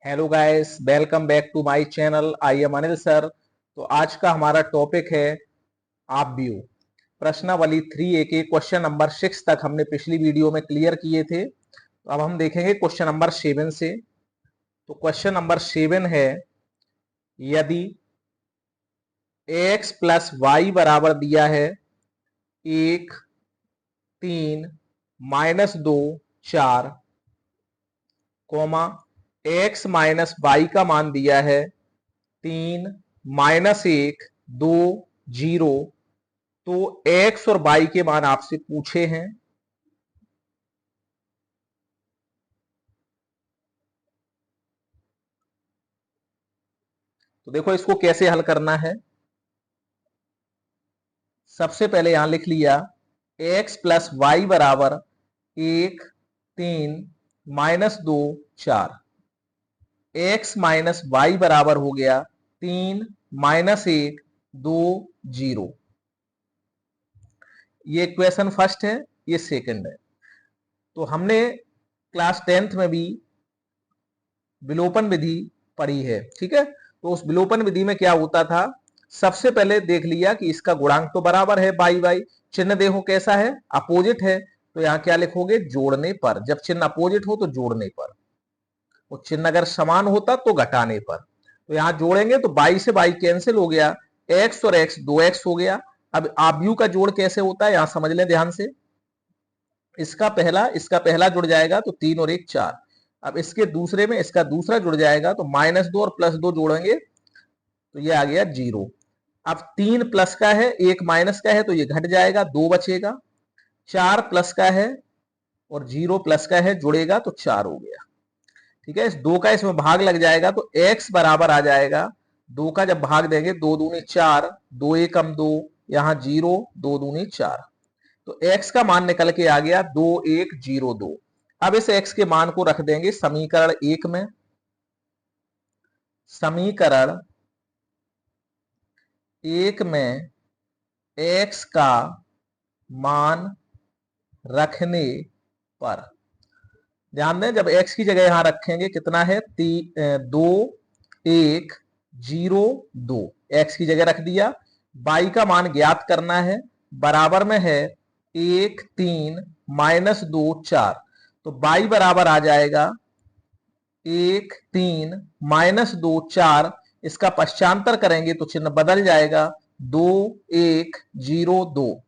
Hello guys, welcome back to my channel. I am Anil sir. तो आज का हमारा टॉपिक है आप व्यू। प्रश्नावली 3A के क्वेश्चन नंबर 6 तक हमने पिछली वीडियो में क्लियर किए थे। तो अब हम देखेंगे क्वेश्चन नंबर 7 से। तो क्वेश्चन नंबर 7 है, यदि x प्लस वाई बराबर दिया है 1, 3, -2, 4, कोमा x माइनस वाई का मान दिया है 3, -1, 2, 0, तो x और y के मान आपसे पूछे हैं। तो देखो इसको कैसे हल करना है। सबसे पहले यहां लिख लिया x प्लस वाई बराबर 1, 3, -2, 4। x माइनस वाई बराबर हो गया 3, -1, 2, 0। ये इक्वेशन फर्स्ट है, ये सेकंड है। तो हमने क्लास 10th में भी विलोपन विधि पढ़ी है, ठीक है। तो उस विलोपन विधि में क्या होता था, सबसे पहले देख लिया कि इसका गुणांक तो बराबर है बाई बाई, चिन्ह देखो कैसा है, अपोजिट है। तो यहाँ क्या लिखोगे, जोड़ने पर। जब चिन्ह अपोजिट हो तो जोड़ने पर, और चिन्ह अगर समान होता तो घटाने पर। तो यहाँ जोड़ेंगे तो बाई से बाई कैंसिल हो गया, एक्स और एक्स 2x हो गया। अब आव्यूह का जोड़ कैसे होता है, यहां समझ लें ध्यान से। इसका पहला जुड़ जाएगा तो 3 और 1 4। अब इसके दूसरे में इसका दूसरा जुड़ जाएगा तो -2 और +2 जोड़ेंगे तो ये आ गया 0। अब 3 प्लस का है, 1 माइनस का है, तो ये घट जाएगा, 2 बचेगा। 4 प्लस का है और 0 प्लस का है, जुड़ेगा तो 4 हो गया। ठीक है, इस 2 का इसमें भाग लग जाएगा तो x बराबर आ जाएगा, 2 का जब भाग देंगे 2 दूनी 4, 2 एकम 2, यहां 0, 2 दूनी 4। तो x का मान निकल के आ गया 2102। अब इस x के मान को रख देंगे समीकरण 1 में। समीकरण 1 में x का मान रखने पर, ध्यान दें, जब x की जगह यहां रखेंगे कितना है, 2102, x की जगह रख दिया। y का मान ज्ञात करना है, बराबर में है 1, 3, -2, 4। तो y बराबर आ जाएगा 1, 3, -2, 4। इसका पश्चांतर करेंगे तो चिन्ह बदल जाएगा, 2, 1, 0, 2।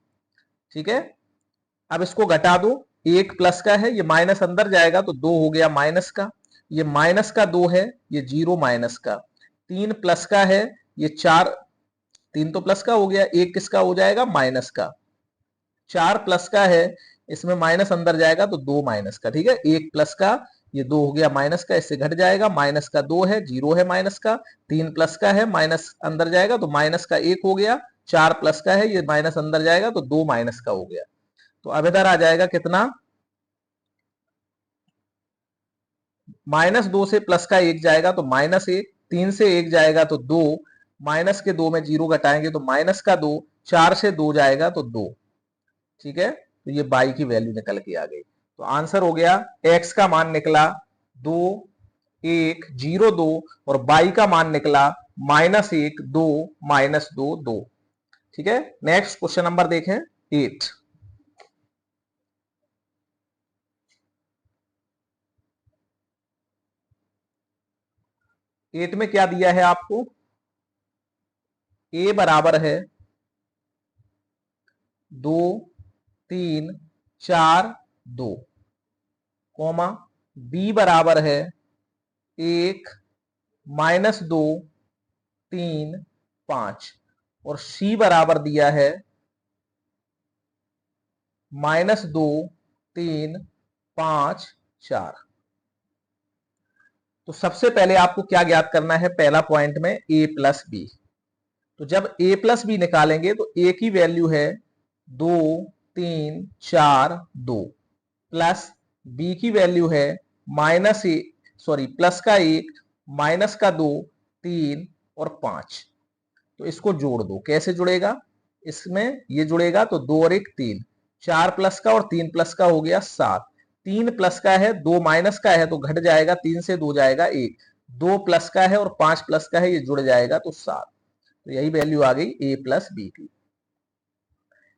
ठीक है, अब इसको घटा दो, 1 प्लस का है, ये माइनस अंदर जाएगा तो 2 हो गया माइनस का, ये माइनस का 2 है, ये 0 माइनस का। 3 प्लस का है, ये 4, 3 तो प्लस का हो गया, 1 किसका हो जाएगा, माइनस का। 4 प्लस का है, इसमें माइनस अंदर जाएगा तो 2 माइनस का। ठीक है, 1 प्लस का, ये 2 हो गया माइनस का, इससे घट जाएगा, माइनस का 2 है, 0 है माइनस का। 3 प्लस का है, माइनस अंदर जाएगा तो माइनस का 1 हो गया। 4 प्लस का है, ये माइनस अंदर जाएगा तो 2 माइनस का हो गया। तो अब इधर आ जाएगा कितना, -2 से प्लस का 1 जाएगा तो -1, 3 से 1 जाएगा तो 2, माइनस के 2 में 0 घटाएंगे तो माइनस का 2, 4 से 2 जाएगा तो 2। ठीक है, तो ये बाई की वैल्यू निकल के आ गई। तो आंसर हो गया, एक्स का मान निकला 2, 1, 0, 2, और बाई का मान निकला -1, 2, -2, 2। ठीक है, नेक्स्ट क्वेश्चन नंबर देखें 8। 8 में क्या दिया है आपको, a बराबर है 2, 3, 4, 2, कोमा b बराबर है 1, -2, 3, 5, और c बराबर दिया है -2, 3, 5, 4। तो सबसे पहले आपको क्या ज्ञात करना है, पहला पॉइंट में a प्लस बी। तो जब a प्लस बी निकालेंगे तो a की वैल्यू है 2, 3, 4, 2, प्लस b की वैल्यू है प्लस का 1, माइनस का 2, 3 और 5। तो इसको जोड़ दो, कैसे जुड़ेगा, इसमें ये जुड़ेगा तो 2 और 1 3, 4 प्लस का और 3 प्लस का हो गया 7। 3 प्लस का है, 2 माइनस का है तो घट जाएगा, 3 से 2 जाएगा 1, 2 प्लस का है और 5 प्लस का है, ये जुड़ जाएगा तो 7। तो यही वैल्यू आ गई a प्लस बी की।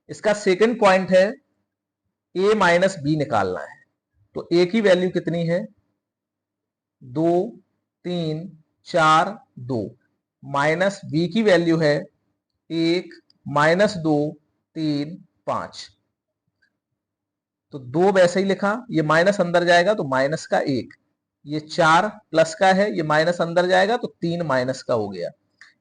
इसका सेकंड पॉइंट है a माइनस बी निकालना है। तो a की वैल्यू कितनी है? 2 3 4 2 माइनस b की वैल्यू है 1 माइनस 2 3 5। तो 2 वैसे ही लिखा, ये माइनस अंदर जाएगा तो माइनस का 1। ये 4 प्लस का है, ये माइनस अंदर जाएगा तो 3 माइनस का हो गया।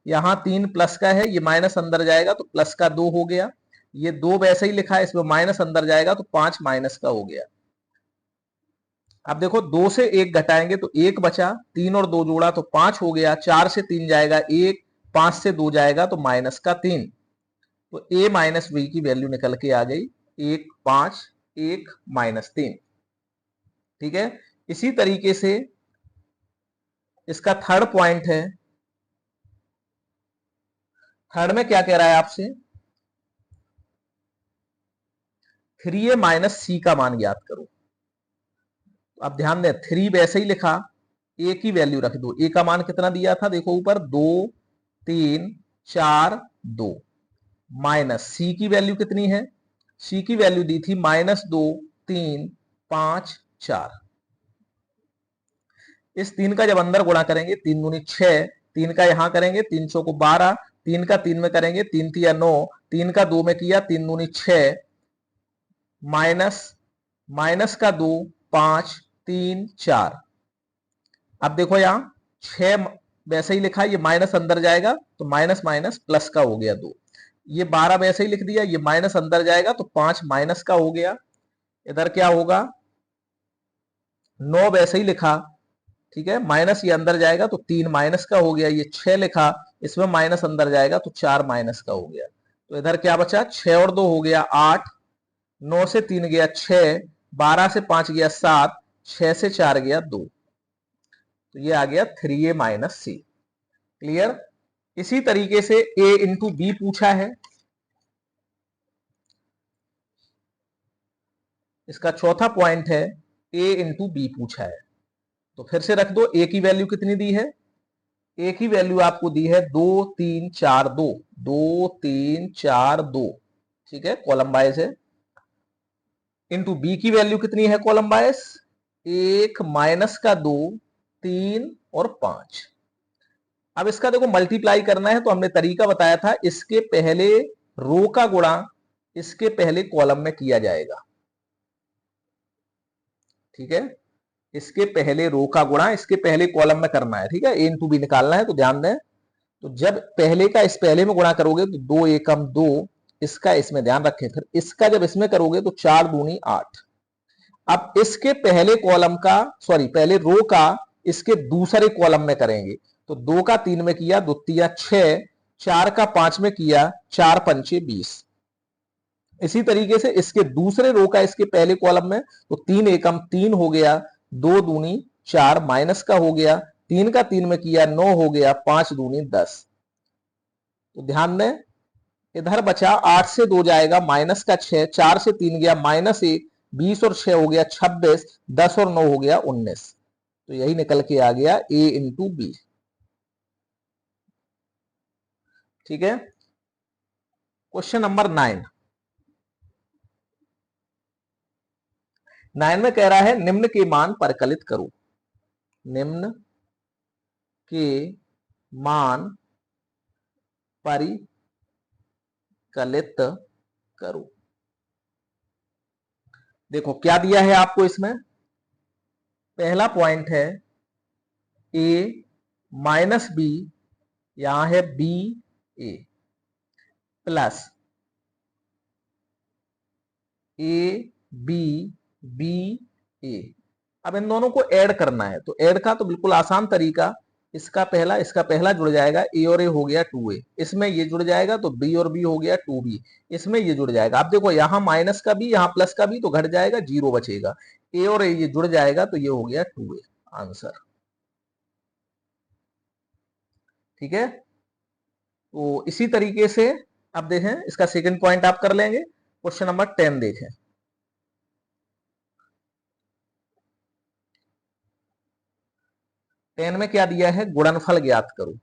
यहां 3 प्लस का है, ये माइनस अंदर जाएगा तो प्लस का 2 हो गया। ये 2 वैसे ही लिखा है, इसमें माइनस अंदर जाएगा तो 5 माइनस का हो गया। अब देखो 2 से 1 घटाएंगे तो 1 बचा, 3 और 2 जोड़ा तो 5 हो गया, 4 से 3 जाएगा 1, 5 से 2 जाएगा तो माइनस का 3। तो a माइनस बी की वैल्यू निकल के आ गई 1 5 1 माइनस 3। ठीक है। इसी तरीके से इसका थर्ड पॉइंट है। थर्ड में क्या कह रहा है आपसे? 3a माइनस सी का मान ज्ञात करो। अब ध्यान दें, 3 वैसे ही लिखा, a की वैल्यू रख दो। a का मान कितना दिया था? देखो ऊपर 2 3 4 2 माइनस सी की वैल्यू कितनी है? सी की वैल्यू दी थी -2 3 5 4। इस 3 का जब अंदर गुणा करेंगे 3 दूनी 6, 3 का यहां करेंगे 3 चौको 12, 3 का 3 में करेंगे 3 तिया 9, 3 का 2 में किया 3 दूनी 6, माइनस माइनस का 2 5 3 4। अब देखो यहां 6 वैसे ही लिखा, ये माइनस अंदर जाएगा तो माइनस माइनस प्लस का हो गया 2। ये 12 वैसे ही लिख दिया, ये माइनस अंदर जाएगा तो 5 माइनस का हो गया। इधर क्या होगा? 9 वैसे ही लिखा, ठीक है, माइनस ये अंदर जाएगा तो 3 माइनस का हो गया। ये 6 लिखा, इसमें माइनस अंदर जाएगा तो 4 माइनस का हो गया। तो इधर क्या बचा? 6 और 2 हो गया 8, 9 से 3 गया 6, 12 से 5 गया 7, 6 से 4 गया 2। तो ये आ गया 3a माइनस सी। क्लियर? इसी तरीके से a इंटू बी पूछा है। इसका चौथा पॉइंट है a इंटू बी पूछा है। तो फिर से रख दो, a की वैल्यू कितनी दी है? a की वैल्यू आपको दी है 2 3 4 2, 2 3 4 2। ठीक है, कॉलम वाइज है। इंटू बी की वैल्यू कितनी है कॉलम वाइज? 1 माइनस का 2 3 और 5। अब इसका देखो मल्टीप्लाई करना है, तो हमने तरीका बताया था, इसके पहले रो का गुणा इसके पहले कॉलम में किया जाएगा। ठीक है, इसके पहले रो का गुणा इसके पहले कॉलम में करना है। ठीक है, ए इंटू बी निकालना है, तो ध्यान दें। तो जब पहले का इस पहले में गुणा करोगे तो 2 एकम 2, इसका इसमें ध्यान रखें। फिर इसका जब इसमें करोगे तो 4 दूनी 8। अब इसके पहले कॉलम का, सॉरी पहले रो का इसके दूसरे कॉलम में करेंगे। तो 2 का 3 में किया, 2 तिया 6, 4 का 5 में किया, 4 पंचे 20। इसी तरीके से इसके दूसरे रो का इसके पहले कॉलम में, तो 3 एकम 3 हो गया, 2 दूनी 4 माइनस का हो गया, 3 का 3 में किया 9 हो गया, 5 दूनी 10। तो ध्यान दें, इधर बचा 8 से 2 जाएगा माइनस का 6, 4 से 3 गया -1, 20 और 6 हो गया 26, 10 और 9 हो गया 19। तो यही निकल के आ गया a इंटू बी। ठीक है। Question number 9। 9 में कह रहा है निम्न के मान परिकलित करो। निम्न के मान परिकलित करो। देखो क्या दिया है आपको इसमें। पहला पॉइंट है a माइनस बी, यहां है B A, plus A B B A. अब इन दोनों को ऐड करना है, तो ऐड का तो बिल्कुल आसान तरीका, इसका पहला जुड़ जाएगा, ए और ए हो गया 2a, इसमें ये जुड़ जाएगा तो b और b हो गया 2b, इसमें ये जुड़ जाएगा। अब देखो यहां माइनस का b, यहां प्लस का b, तो घट जाएगा, 0 बचेगा, a और a ये जुड़ जाएगा तो ये हो गया 2a आंसर। ठीक है, तो इसी तरीके से अब देखें, इसका सेकंड पॉइंट आप कर लेंगे। क्वेश्चन नंबर 10 देखें। 10 में क्या दिया है, गुणनफल ज्ञात करो।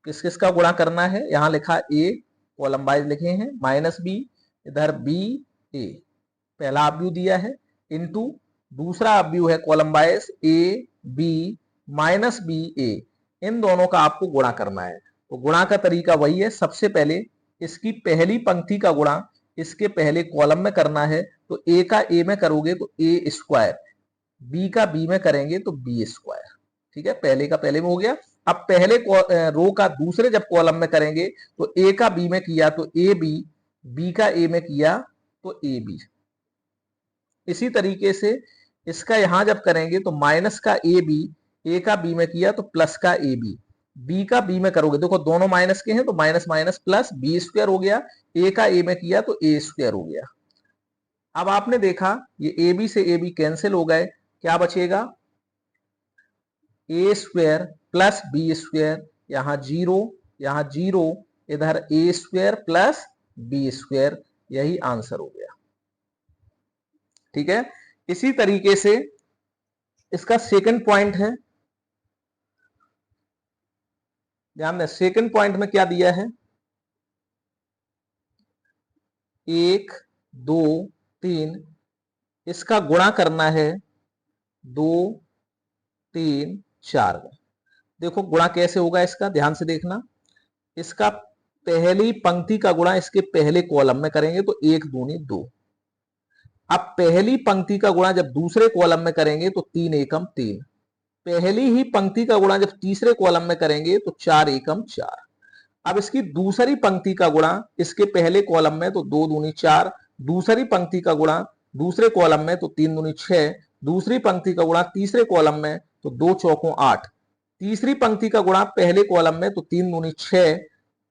किस किस का गुणा करना है, यहां लिखा ए, कॉलम वाइज लिखे हैं, माइनस बी, इधर बी ए, पहला अवयव दिया है, इनटू दूसरा अवयव है column wise A B minus B A, इन दोनों का आपको गुणा करना है। तो गुणा का तरीका वही है, सबसे पहले इसकी पहली पंक्ति का गुणा इसके पहले कॉलम में करना है, तो ए का ए में करोगे तो ए स्क्वायर, बी का बी में करेंगे तो बी स्क्वायर। ठीक है, पहले का पहले में हो गया। अब पहले रो का दूसरे जब कॉलम में करेंगे तो ए का बी में किया तो ए बी, बी का ए में किया तो ए बी। इसी तरीके से इसका यहां जब करेंगे तो माइनस का ए बी, ए का बी में किया तो प्लस का ए बी, बी का बी में करोगे, देखो दोनों माइनस के हैं तो minus minus plus, B square हो गया, ए का ए में किया तो ए स्क्वायर हो गया। अब आपने देखा ये ए बी से ए बी कैंसिल हो गए, क्या बचेगा, ए स्क्वायर प्लस बी स्क्वायर, यहां जीरो, इधर ए स्क्वायर प्लस बी स्क्वायर, यही आंसर हो गया। ठीक है, इसी तरीके से इसका सेकंड पॉइंट है, ध्यान दें सेकंड पॉइंट में क्या दिया है, 1 2 3, इसका गुणा करना है 2 3 4 में। देखो गुणा कैसे होगा इसका, ध्यान से देखना, इसका पहली पंक्ति का गुणा इसके पहले कॉलम में करेंगे तो 1 दूनी 2। अब पहली पंक्ति का गुणा जब दूसरे कॉलम में करेंगे तो 3 एकम 3। पहली ही पंक्ति का गुणा जब तीसरे कॉलम में करेंगे तो 4 एकम 4। अब इसकी दूसरी पंक्ति का गुणा इसके पहले कॉलम में तो 2 दूनी 4, दूसरी पंक्ति का गुणा दूसरे कॉलम में तो 3 दूनी 6, दूसरी पंक्ति का गुणा तीसरे कॉलम में तो 2 चौकों 8, तीसरी पंक्ति का गुणा पहले कॉलम में तो 3 दूनी 6,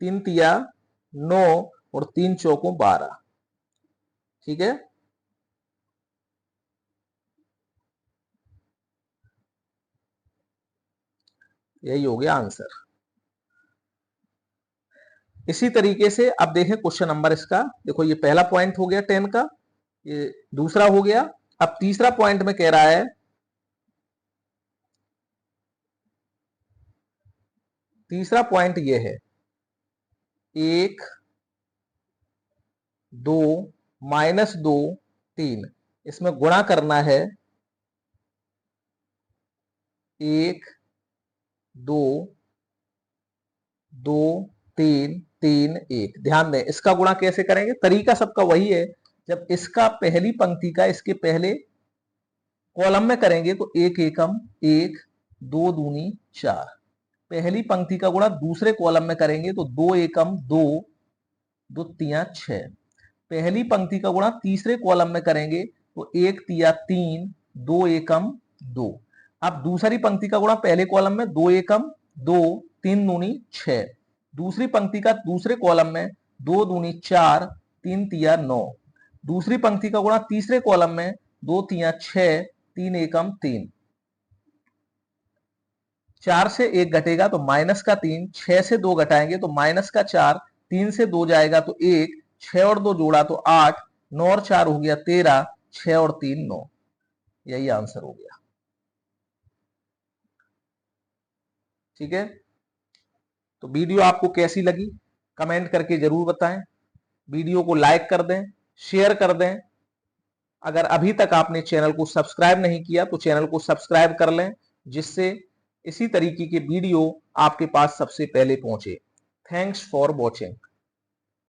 3 तिया 9 और 3 चौकों 12। ठीक है, यही हो गया आंसर। इसी तरीके से अब देखें क्वेश्चन नंबर इसका, देखो ये पहला पॉइंट हो गया 10 का, ये दूसरा हो गया। अब तीसरा पॉइंट में कह रहा है, तीसरा पॉइंट ये है 1 2 माइनस 2 3, इसमें गुणा करना है 1 2 2 3 3 1। ध्यान दें इसका गुणा कैसे करेंगे, तरीका सबका वही है, जब इसका पहली पंक्ति का इसके पहले कॉलम में करेंगे तो 1 एकम 1, 2 दूनी 4, पहली पंक्ति का गुणा दूसरे कॉलम में करेंगे तो 2 एकम 2, 2 तिया 6, पहली पंक्ति का गुणा तीसरे कॉलम में करेंगे तो 1 तिया 3, 2 एकम 2। अब दूसरी पंक्ति का गुणा पहले कॉलम में 2 एकम 2, 3 दूनी 6, दूसरी पंक्ति का दूसरे कॉलम में 2 दूनी 4, 3 तिया 9, दूसरी पंक्ति का गुणा तीसरे कॉलम में 2 तिया 6, 3 एकम 3, 4 से 1 घटेगा तो माइनस का 3, 6 से 2 घटाएंगे तो माइनस का 4, 3 से 2 जाएगा तो 1, 6 और 2 जोड़ा तो 8, 9 और 4 हो गया 13, 6 और 3 9, यही आंसर हो गया। ठीक है, तो वीडियो आपको कैसी लगी कमेंट करके जरूर बताएं, वीडियो को लाइक कर दें, शेयर कर दें। अगर अभी तक आपने चैनल को सब्सक्राइब नहीं किया तो चैनल को सब्सक्राइब कर लें, जिससे इसी तरीके के वीडियो आपके पास सबसे पहले पहुंचे। Thanks for watching.